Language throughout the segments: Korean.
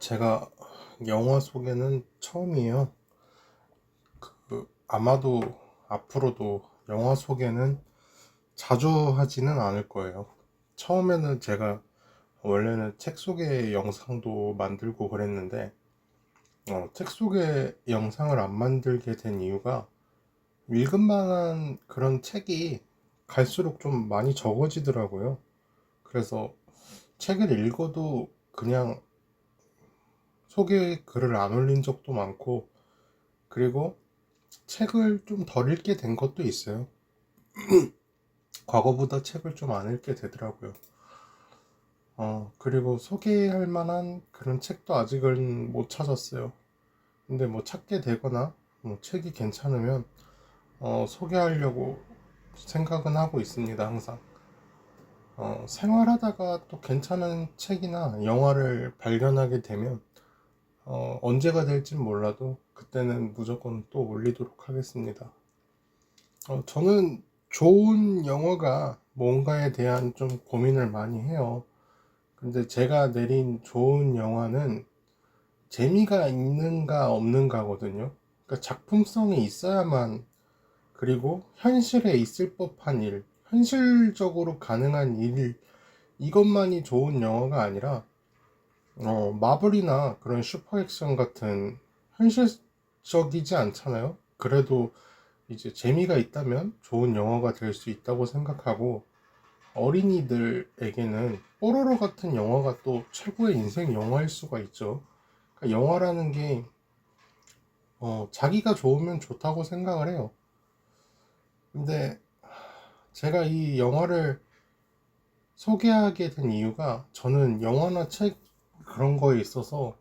제가 영화 소개는 처음이에요. 아마도 앞으로도 영화 소개는 자주 하지는 않을 거예요. 처음에는 제가 원래는 책 소개 영상도 만들고 그랬는데, 책 소개 영상을 안 만들게 된 이유가 읽을 만한 그런 책이 갈수록 좀 많이 적어지더라고요. 그래서 책을 읽어도 그냥 소개 글을 안 올린 적도 많고, 그리고 책을 좀 덜 읽게 된 것도 있어요. 과거보다 책을 좀 안 읽게 되더라고요. 그리고 소개할 만한 그런 책도 아직은 못 찾았어요. 근데 뭐 찾게 되거나 뭐 책이 괜찮으면 소개하려고 생각은 하고 있습니다, 항상. 생활하다가 또 괜찮은 책이나 영화를 발견하게 되면 언제가 될진 몰라도 그때는 무조건 또 올리도록 하겠습니다. 저는 좋은 영화가 뭔가에 대한 좀 고민을 많이 해요. 근데 제가 내린 좋은 영화는 재미가 있는가 없는가거든요. 그러니까 작품성이 있어야만, 그리고 현실에 있을 법한 일, 현실적으로 가능한 일, 이것만이 좋은 영화가 아니라 마블이나 그런 슈퍼 액션 같은 현실적이지 않잖아요. 그래도 이제 재미가 있다면 좋은 영화가 될 수 있다고 생각하고, 어린이들에게는 뽀로로 같은 영화가 또 최고의 인생 영화일 수가 있죠. 그러니까 영화라는 게 자기가 좋으면 좋다고 생각을 해요. 근데 제가 이 영화를 소개하게 된 이유가, 저는 영화나 책 그런 거에 있어서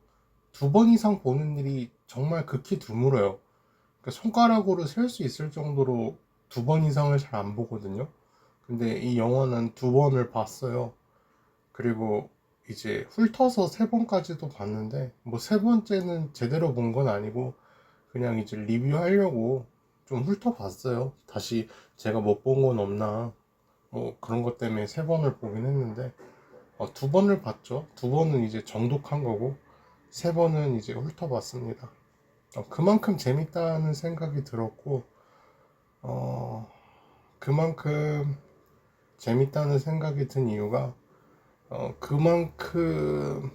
두 번 이상 보는 일이 정말 극히 드물어요. 그러니까 손가락으로 셀 수 있을 정도로 두 번 이상을 잘 안 보거든요. 근데 이 영화는 두 번을 봤어요. 그리고 이제 훑어서 세 번까지도 봤는데, 뭐 세 번째는 제대로 본 건 아니고 그냥 이제 리뷰하려고 좀 훑어봤어요. 다시 제가 못 본 건 없나, 뭐 그런 것 때문에 세 번을 보긴 했는데, 두 번을 봤죠. 두 번은 이제 정독한 거고, 세 번은 이제 훑어봤습니다. 그만큼 재밌다는 생각이 들었고, 어, 그만큼 재밌다는 생각이 든 이유가, 그만큼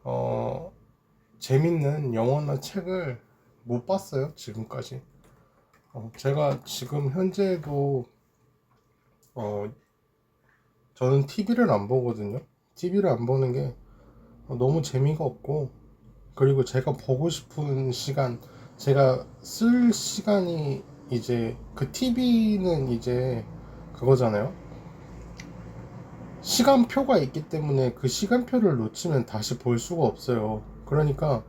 어, 재밌는 영화나 책을 못 봤어요, 지금까지. 제가 지금 현재도 어, 저는 TV를 안 보거든요. TV를 안 보는 게 너무 재미가 없고, 그리고 제가 보고 싶은 시간, 제가 쓸 시간이, 이제 그 TV는 이제 그거잖아요. 시간표가 있기 때문에 그 시간표를 놓치면 다시 볼 수가 없어요. 그러니까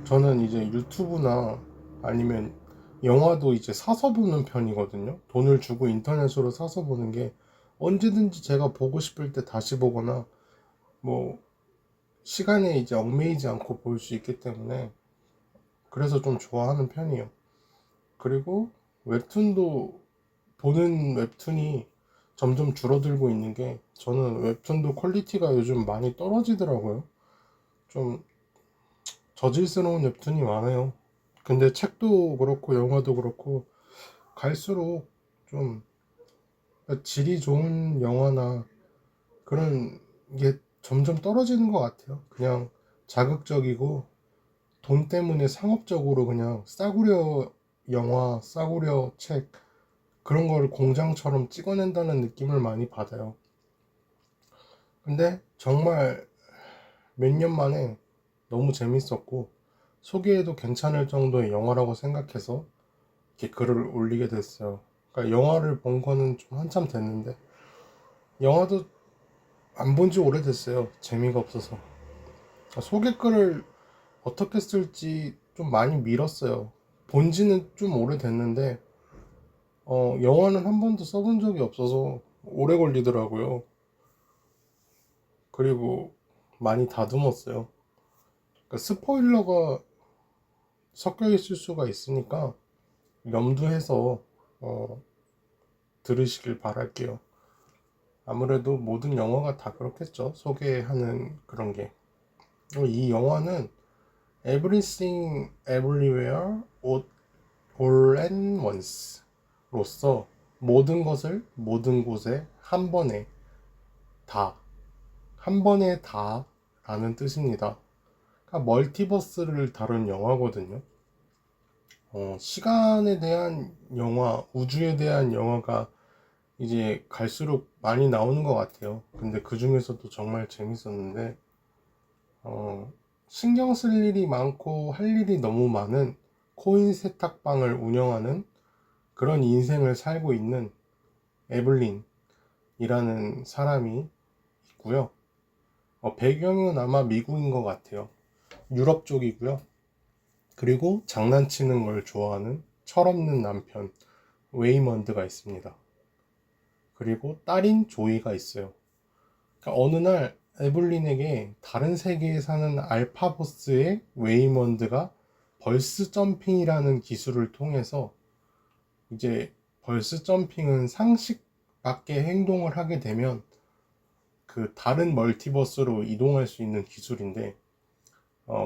저는 이제 유튜브나 아니면 영화도 이제 사서 보는 편이거든요. 돈을 주고 인터넷으로 사서 보는 게, 언제든지 제가 보고 싶을 때 다시 보거나, 뭐 시간에 이제 얽매이지 않고 볼 수 있기 때문에, 그래서 좀 좋아하는 편이에요. 그리고 웹툰도, 보는 웹툰이 점점 줄어들고 있는 게, 저는 웹툰도 퀄리티가 요즘 많이 떨어지더라고요. 좀 저질스러운 웹툰이 많아요. 근데 책도 그렇고 영화도 그렇고 갈수록 좀 질이 좋은 영화나 그런 게 점점 떨어지는 것 같아요. 그냥 자극적이고 돈 때문에 상업적으로 그냥 싸구려 영화, 싸구려 책, 그런 거를 공장처럼 찍어낸다는 느낌을 많이 받아요. 근데 정말 몇 년 만에 너무 재밌었고, 소개해도 괜찮을 정도의 영화라고 생각해서 이렇게 글을 올리게 됐어요. 그러니까 영화를 본 거는 좀 한참 됐는데, 영화도 안 본지 오래됐어요. 재미가 없어서. 소개글을 어떻게 쓸지 좀 많이 미뤘어요. 본 지는 좀 오래됐는데, 영화는 한 번도 써본 적이 없어서 오래 걸리더라고요. 그리고 많이 다듬었어요. 그러니까 스포일러가 섞여 있을 수가 있으니까 염두해서 어, 들으시길 바랄게요. 아무래도 모든 영화가 다 그렇겠죠. 소개하는 그런 게. 이 영화는 Everything Everywhere All at Once 로서 모든 것을 모든 곳에 한 번에 다, 한 번에 다 라는 뜻입니다. 그러니까 멀티버스를 다룬 영화거든요. 시간에 대한 영화, 우주에 대한 영화가 이제 갈수록 많이 나오는 것 같아요. 근데 그 중에서도 정말 재밌었는데, 신경 쓸 일이 많고 할 일이 너무 많은 코인 세탁방을 운영하는 그런 인생을 살고 있는 에블린이라는 사람이 있고요. 배경은 아마 미국인 것 같아요. 유럽 쪽이고요. 그리고 장난치는 걸 좋아하는 철없는 남편 웨이먼드가 있습니다. 그리고 딸인 조이가 있어요. 그러니까 어느 날 에블린에게 다른 세계에 사는 알파보스의 웨이먼드가 벌스 점핑이라는 기술을 통해서 이제 벌스 점핑은 상식 밖의 행동을 하게 되면 그 다른 멀티버스로 이동할 수 있는 기술인데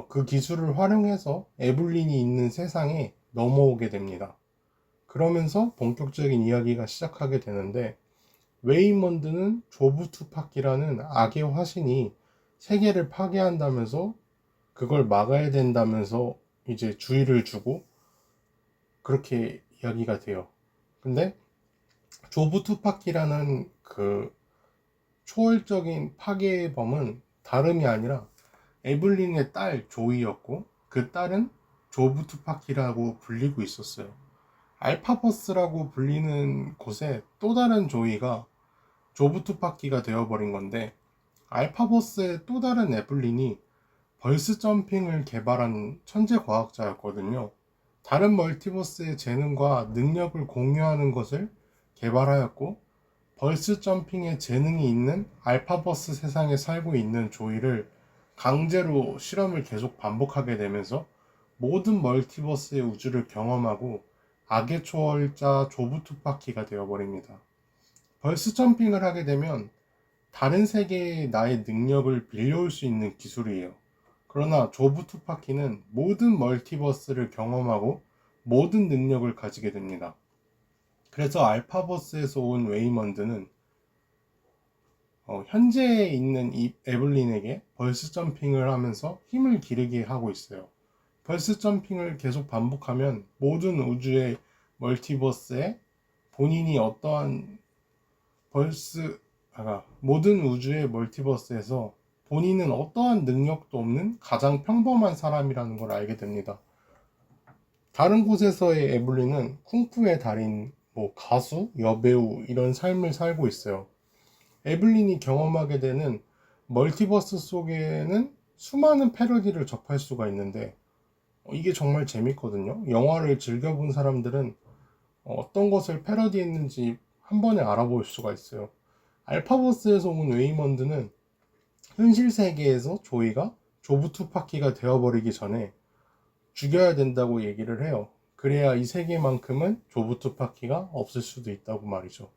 그 기술을 활용해서 에블린이 있는 세상에 넘어오게 됩니다. 그러면서 본격적인 이야기가 시작하게 되는데 웨이먼드는 조브 투팍이라는 악의 화신이 세계를 파괴한다면서 그걸 막아야 된다면서 이제 주의를 주고 그렇게 이야기가 돼요. 근데 조브 투팍이라는 그 초월적인 파괴범은 다름이 아니라 에블린의 딸 조이였고 그 딸은 조브 투팍이라고 불리고 있었어요. 알파버스라고 불리는 곳에 또 다른 조이가 조브 투팍기가 되어버린 건데 알파버스의 또 다른 에블린이 벌스 점핑을 개발한 천재 과학자였거든요. 다른 멀티버스의 재능과 능력을 공유하는 것을 개발하였고 벌스 점핑의 재능이 있는 알파버스 세상에 살고 있는 조이를 강제로 실험을 계속 반복하게 되면서 모든 멀티버스의 우주를 경험하고 악의 초월자 조브 투파키가 되어버립니다. 벌스 점핑을 하게 되면 다른 세계의 나의 능력을 빌려올 수 있는 기술이에요. 그러나 조브 투파키는 모든 멀티버스를 경험하고 모든 능력을 가지게 됩니다. 그래서 알파버스에서 온 웨이먼드는 현재에 있는 이 에블린에게 벌스 점핑을 하면서 힘을 기르게 하고 있어요. 벌스 점핑을 계속 반복하면 모든 우주의 멀티버스에 본인이 어떠한 모든 우주의 멀티버스에서 본인은 어떠한 능력도 없는 가장 평범한 사람이라는 걸 알게 됩니다. 다른 곳에서의 에블린은 쿵푸의 달인, 가수, 여배우 이런 삶을 살고 있어요. 에블린이 경험하게 되는 멀티버스 속에는 수많은 패러디를 접할 수가 있는데 이게 정말 재밌거든요. 영화를 즐겨본 사람들은 어떤 것을 패러디했는지 한 번에 알아볼 수가 있어요. 알파버스에서 온 웨이먼드는 현실 세계에서 조이가 조브 투파키가 되어버리기 전에 죽여야 된다고 얘기를 해요. 그래야 이 세계만큼은 조브 투파키가 없을 수도 있다고 말이죠.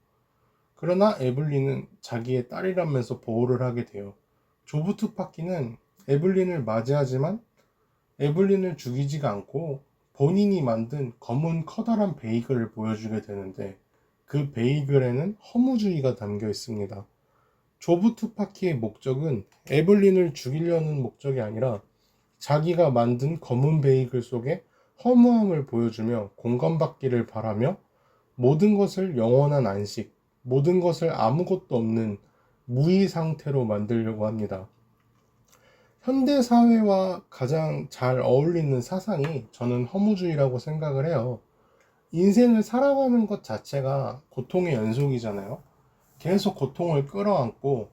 그러나 에블린은 자기의 딸이라면서 보호를 하게 돼요. 조브 투파키는 에블린을 맞이하지만 에블린을 죽이지가 않고 본인이 만든 검은 커다란 베이글을 보여주게 되는데 그 베이글에는 허무주의가 담겨 있습니다. 조브 투파키의 목적은 에블린을 죽이려는 목적이 아니라 자기가 만든 검은 베이글 속에 허무함을 보여주며 공감받기를 바라며 모든 것을 영원한 안식, 모든 것을 아무것도 없는 무의 상태로 만들려고 합니다. 현대 사회와 가장 잘 어울리는 사상이 저는 허무주의라고 생각을 해요. 인생을 살아가는 것 자체가 고통의 연속이잖아요. 계속 고통을 끌어안고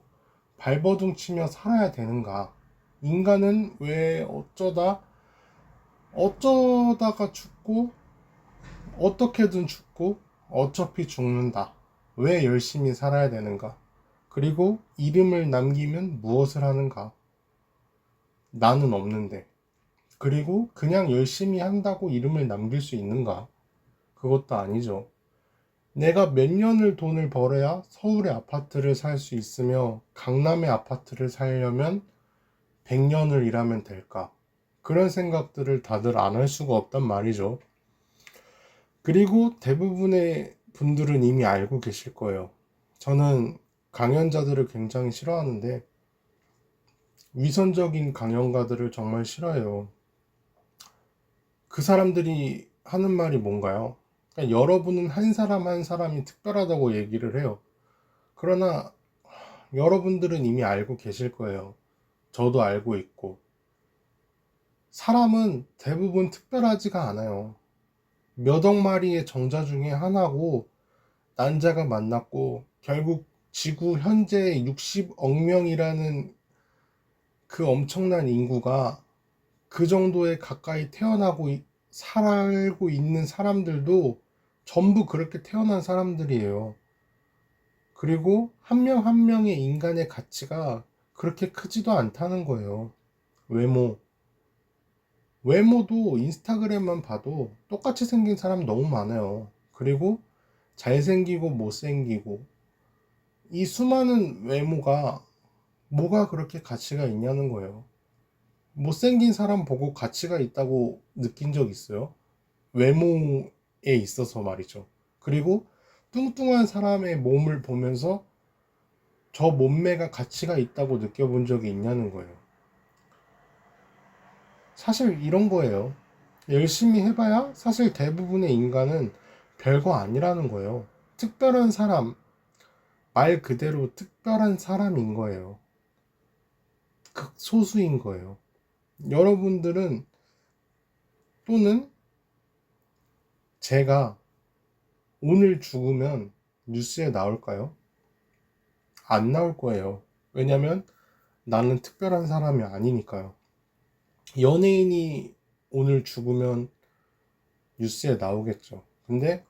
발버둥 치며 살아야 되는가? 인간은 왜 어쩌다가 죽고 어떻게든 죽고 어차피 죽는다. 왜 열심히 살아야 되는가? 그리고 이름을 남기면 무엇을 하는가? 나는 없는데. 그리고 그냥 열심히 한다고 이름을 남길 수 있는가? 그것도 아니죠. 내가 몇 년을 돈을 벌어야 서울의 아파트를 살 수 있으며 강남의 아파트를 살려면 100년을 일하면 될까? 그런 생각들을 다들 안 할 수가 없단 말이죠. 그리고 대부분의 분들은 이미 알고 계실 거예요. 저는 강연자들을 굉장히 싫어하는데 위선적인 강연가들을 정말 싫어해요. 그 사람들이 하는 말이 뭔가요? 그러니까 여러분은 한 사람 한 사람이 특별하다고 얘기를 해요. 그러나 여러분들은 이미 알고 계실 거예요. 저도 알고 있고. 사람은 대부분 특별하지가 않아요. 몇 억 마리의 정자 중에 하나고 난자가 만났고 결국 지구 현재 60억 명이라는 그 엄청난 인구가 그 정도에 가까이 태어나고 살고 있는 사람들도 전부 그렇게 태어난 사람들이에요. 그리고 한 명 한 명의 인간의 가치가 그렇게 크지도 않다는 거예요. 외모도 인스타그램만 봐도 똑같이 생긴 사람 너무 많아요. 그리고 잘생기고 못생기고 이 수많은 외모가 뭐가 그렇게 가치가 있냐는 거예요. 못생긴 사람 보고 가치가 있다고 느낀 적 있어요? 외모에 있어서 말이죠. 그리고 뚱뚱한 사람의 몸을 보면서 저 몸매가 가치가 있다고 느껴본 적이 있냐는 거예요. 사실 이런 거예요. 열심히 해봐야 사실 대부분의 인간은 별거 아니라는 거예요. 특별한 사람, 말 그대로 특별한 사람인 거예요. 극소수인 거예요. 여러분들은 또는 제가 오늘 죽으면 뉴스에 나올까요? 안 나올 거예요. 왜냐면 나는 특별한 사람이 아니니까요. 연예인이 오늘 죽으면 뉴스에 나오겠죠. 근데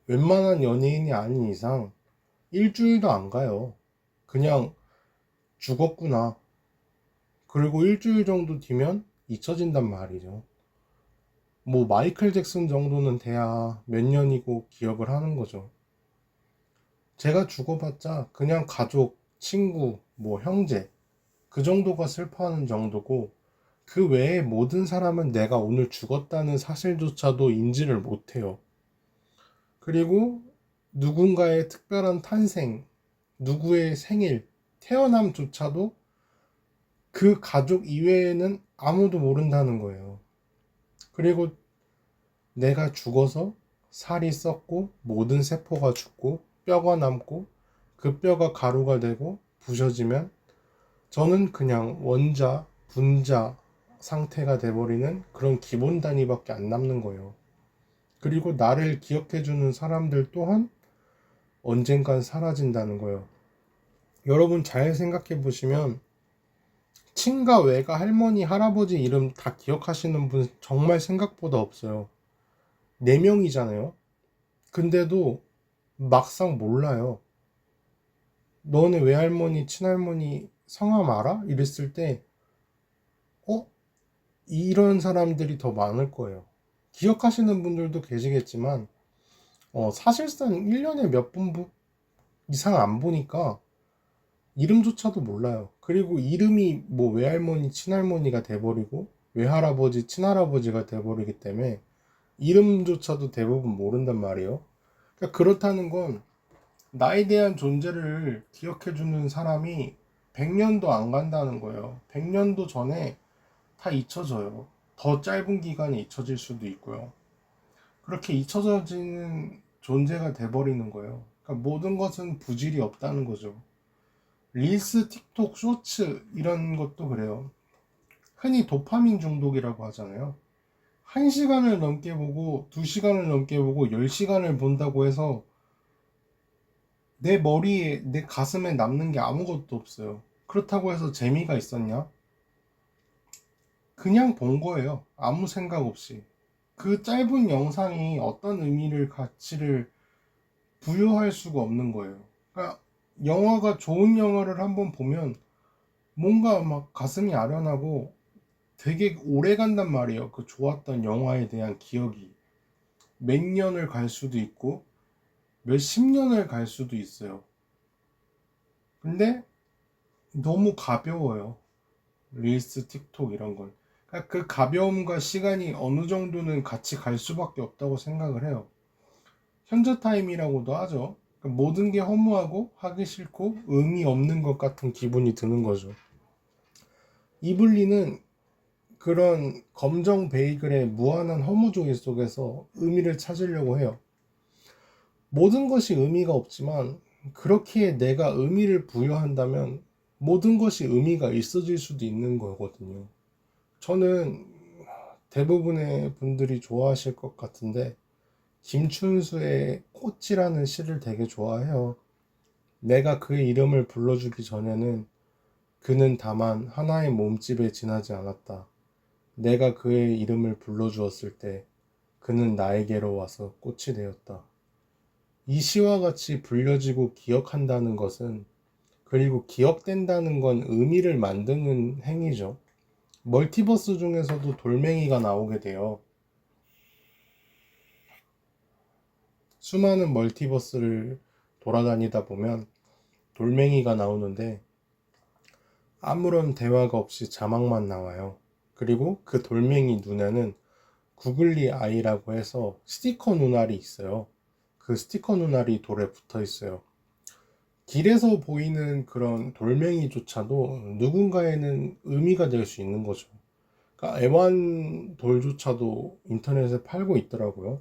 웬만한 연예인이 아닌 이상 일주일도 안 가요. 그냥 죽었구나. 그리고 일주일 정도 뒤면 잊혀진단 말이죠. 뭐 마이클 잭슨 정도는 돼야 몇 년이고 기억을 하는 거죠. 제가 죽어봤자 그냥 가족, 친구, 뭐 형제 그 정도가 슬퍼하는 정도고 그 외에 모든 사람은 내가 오늘 죽었다는 사실조차도 인지를 못해요. 그리고 누군가의 특별한 탄생, 누구의 생일, 태어남조차도 그 가족 이외에는 아무도 모른다는 거예요. 그리고 내가 죽어서 살이 썩고 모든 세포가 죽고 뼈가 남고 그 뼈가 가루가 되고 부서지면 저는 그냥 원자, 분자 상태가 돼버리는 그런 기본 단위밖에 안 남는 거예요. 그리고 나를 기억해주는 사람들 또한 언젠간 사라진다는 거예요. 여러분 잘 생각해 보시면 친가, 외가, 할머니, 할아버지 이름 다 기억하시는 분 정말 생각보다 없어요. 4명이잖아요. 근데도 막상 몰라요. 너네 외할머니, 친할머니 성함 알아? 이랬을 때 어? 이런 사람들이 더 많을 거예요. 기억하시는 분들도 계시겠지만 사실상 1년에 몇 번 이상 안 보니까 이름조차도 몰라요. 그리고 이름이 뭐 외할머니, 친할머니가 돼버리고 외할아버지, 친할아버지가 돼버리기 때문에 이름조차도 대부분 모른단 말이에요. 그러니까 그렇다는 건 나에 대한 존재를 기억해주는 사람이 100년도 안 간다는 거예요. 100년도 전에 다 잊혀져요. 더 짧은 기간에 잊혀질 수도 있고요. 그렇게 잊혀지는 존재가 돼버리는 거예요. 그러니까 모든 것은 부질이 없다는 거죠. 릴스, 틱톡, 쇼츠 이런 것도 그래요. 흔히 도파민 중독이라고 하잖아요. 1시간을 넘게 보고 2시간을 넘게 보고 10시간을 본다고 해서 내 머리에 내 가슴에 남는 게 아무것도 없어요. 그렇다고 해서 재미가 있었냐? 그냥 본 거예요. 아무 생각 없이. 그 짧은 영상이 어떤 의미를 가치를 부여할 수가 없는 거예요. 그러니까 영화가 좋은 영화를 한번 보면 뭔가 막 가슴이 아련하고 되게 오래 간단 말이에요. 그 좋았던 영화에 대한 기억이 몇 년을 갈 수도 있고 몇 십 년을 갈 수도 있어요. 근데 너무 가벼워요. 릴스, 틱톡 이런 건. 그러니까 그 가벼움과 시간이 어느 정도는 같이 갈 수밖에 없다고 생각을 해요. 현저 타임이라고도 하죠. 그러니까 모든 게 허무하고 하기 싫고 의미 없는 것 같은 기분이 드는 거죠. 이블리는 그런 검정 베이글의 무한한 허무조일 속에서 의미를 찾으려고 해요. 모든 것이 의미가 없지만 그렇기에 내가 의미를 부여한다면 모든 것이 의미가 있어질 수도 있는 거거든요. 저는 대부분의 분들이 좋아하실 것 같은데 김춘수의 꽃이라는 시를 되게 좋아해요. 내가 그의 이름을 불러주기 전에는 그는 다만 하나의 몸집에 지나지 않았다. 내가 그의 이름을 불러주었을 때 그는 나에게로 와서 꽃이 되었다. 이 시와 같이 불려지고 기억한다는 것은, 그리고 기억된다는 건 의미를 만드는 행위죠. 멀티버스 중에서도 돌멩이가 나오게 돼요. 수많은 멀티버스를 돌아다니다 보면 돌멩이가 나오는데 아무런 대화가 없이 자막만 나와요. 그리고 그 돌멩이 눈에는 구글리 아이라고 해서 스티커 눈알이 있어요. 그 스티커 눈알이 돌에 붙어 있어요. 길에서 보이는 그런 돌멩이조차도 누군가에는 의미가 될 수 있는 거죠. 그러니까 애완돌조차도 인터넷에 팔고 있더라고요.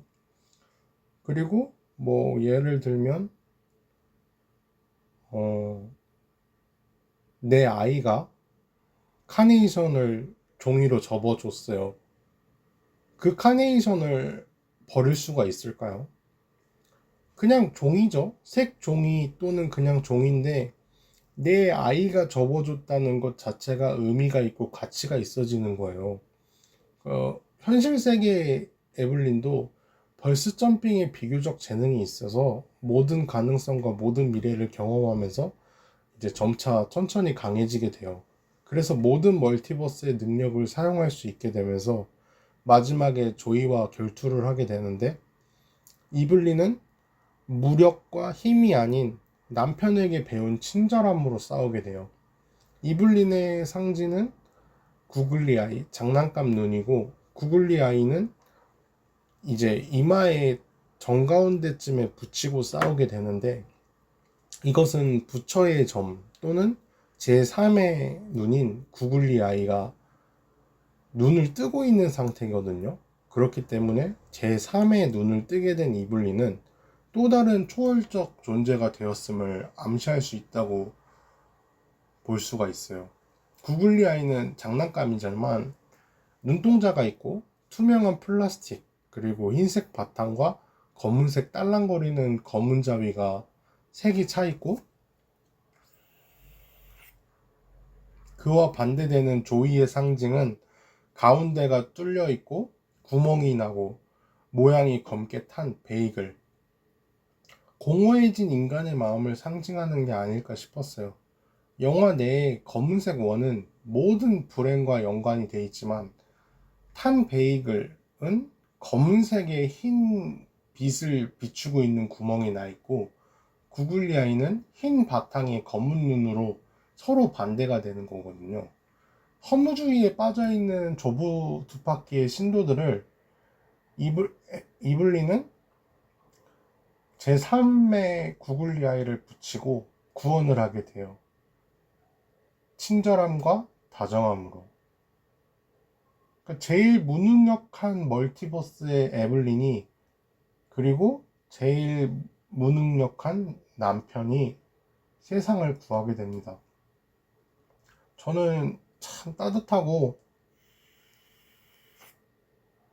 그리고 뭐 예를 들면 내 아이가 카네이션을 종이로 접어줬어요. 그 카네이션을 버릴 수가 있을까요? 그냥 종이죠. 색 종이 또는 그냥 종인데 내 아이가 접어줬다는 것 자체가 의미가 있고 가치가 있어지는 거예요. 현실 세계의 에블린도 벌스 점핑에 비교적 재능이 있어서 모든 가능성과 모든 미래를 경험하면서 이제 점차 천천히 강해지게 돼요. 그래서 모든 멀티버스의 능력을 사용할 수 있게 되면서 마지막에 조이와 결투를 하게 되는데, 이블린은 무력과 힘이 아닌 남편에게 배운 친절함으로 싸우게 돼요. 이블린의 상징은 구글리 아이, 장난감 눈이고, 구글리 아이는 이제 이마의 정가운데쯤에 붙이고 싸우게 되는데, 이것은 부처의 점 또는 제3의 눈인 구글리 아이가 눈을 뜨고 있는 상태거든요. 그렇기 때문에 제3의 눈을 뜨게 된 이블린은 또 다른 초월적 존재가 되었음을 암시할 수 있다고 볼 수가 있어요. 구글리 아이는 장난감이지만 눈동자가 있고 투명한 플라스틱, 그리고 흰색 바탕과 검은색 딸랑거리는 검은 자위가 색이 차 있고, 그와 반대되는 조이의 상징은 가운데가 뚫려 있고 구멍이 나고 모양이 검게 탄 베이글, 공허해진 인간의 마음을 상징하는 게 아닐까 싶었어요. 영화 내에 검은색 원은 모든 불행과 연관이 돼 있지만 탄 베이글은 검은색의 흰 빛을 비추고 있는 구멍이 나 있고, 구글리아이는 흰 바탕에 검은 눈으로 서로 반대가 되는 거거든요. 허무주의에 빠져있는 조부 투파키의 신도들을 이블리는 제3의 구글리아이를 붙이고 구원을 하게 돼요. 친절함과 다정함으로. 그러니까 제일 무능력한 멀티버스의 에블린이, 그리고 제일 무능력한 남편이 세상을 구하게 됩니다. 저는 참 따뜻하고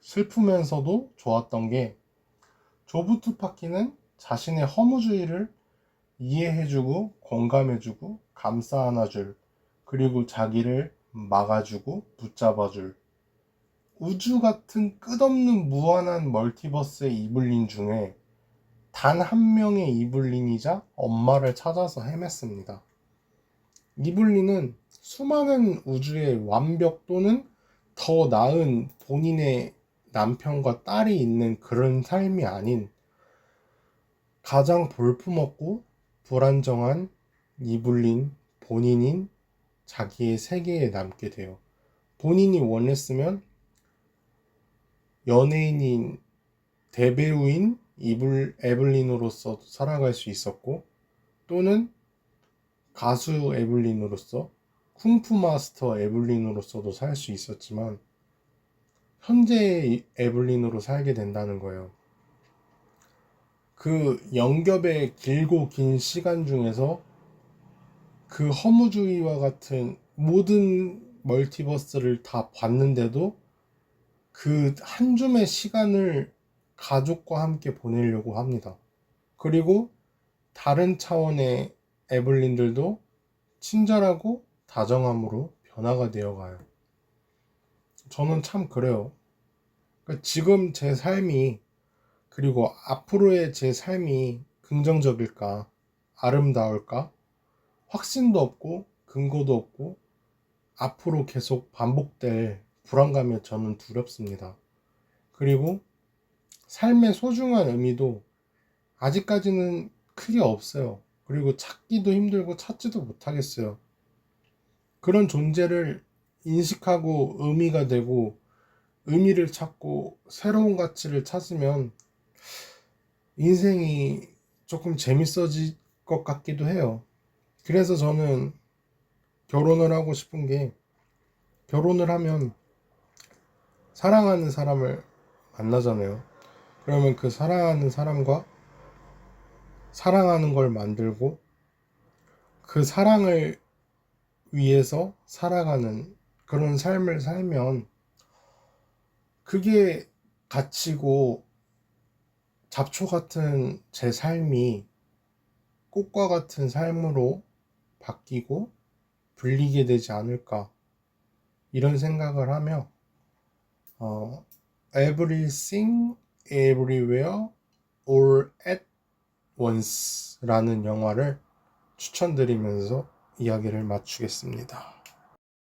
슬프면서도 좋았던 게, 조부 투파키는 자신의 허무주의를 이해해주고 공감해주고 감싸 안아줄, 그리고 자기를 막아주고 붙잡아줄, 우주 같은 끝없는 무한한 멀티버스의 이블린 중에 단 한 명의 이블린이자 엄마를 찾아서 헤맸습니다. 이블린은 수많은 우주의 완벽 또는 더 나은 본인의 남편과 딸이 있는 그런 삶이 아닌 가장 볼품없고 불안정한 이블린 본인인 자기의 세계에 남게 돼요. 본인이 원했으면 연예인인 대배우인 에블린으로서 살아갈 수 있었고, 또는 가수 에블린으로서 쿵푸 마스터 에블린으로서도 살 수 있었지만 현재의 에블린으로 살게 된다는 거예요. 그 영겹의 길고 긴 시간 중에서 그 허무주의와 같은 모든 멀티버스를 다 봤는데도 그 한 줌의 시간을 가족과 함께 보내려고 합니다. 그리고 다른 차원의 에블린들도 친절하고 다정함으로 변화가 되어가요. 저는 참 그래요. 그러니까 지금 제 삶이, 그리고 앞으로의 제 삶이 긍정적일까, 아름다울까, 확신도 없고 근거도 없고 앞으로 계속 반복될 불안감에 저는 두렵습니다. 그리고 삶의 소중한 의미도 아직까지는 크게 없어요. 그리고 찾기도 힘들고 찾지도 못하겠어요. 그런 존재를 인식하고 의미가 되고 의미를 찾고 새로운 가치를 찾으면 인생이 조금 재밌어질 것 같기도 해요. 그래서 저는 결혼을 하고 싶은 게, 결혼을 하면 사랑하는 사람을 만나잖아요. 그러면 그 사랑하는 사람과 사랑하는 걸 만들고 그 사랑을 위해서 살아가는 그런 삶을 살면 그게 가치고, 잡초 같은 제 삶이 꽃과 같은 삶으로 바뀌고 불리게 되지 않을까, 이런 생각을 하며 Everything Everywhere All at Once 라는 영화를 추천드리면서 이야기를 마치겠습니다.